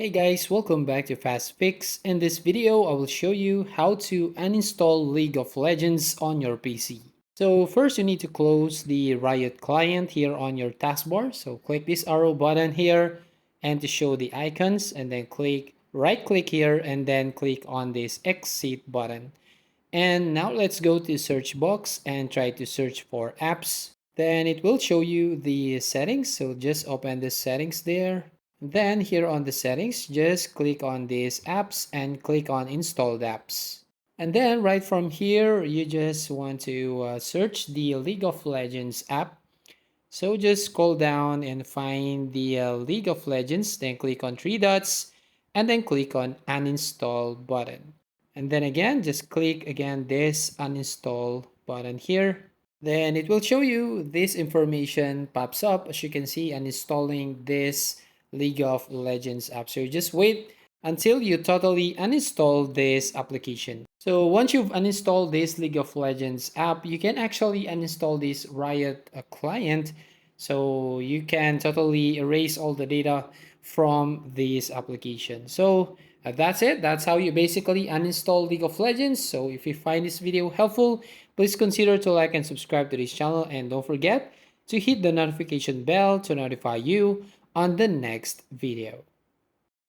Hey guys, welcome back to Fast Fix. In this video, I will show you how to uninstall League of Legends on your PC. So first you need to close the Riot client here on your taskbar. So click this arrow button here and to show the icons and then right click here and then click on this exit button. And now let's go to search box and try to search for apps. Then it will show you the settings. So just open the settings there. Then here on the settings, just click on these apps and click on installed apps. And then right from here, you just want to search the League of Legends app. So just scroll down and find the League of Legends, then click on three dots and then click on uninstall button. And then again, just click again this uninstall button here. Then it will show you this information pops up. As you can see, uninstalling this League of Legends app. So just wait until you totally uninstall this application. So once you've uninstalled this League of Legends app, you can actually uninstall this Riot client. So you can totally erase all the data from this application. So that's it. That's how you basically uninstall League of Legends. So if you find this video helpful, please consider to like and subscribe to this channel. And don't forget to hit the notification bell to notify you on the next video.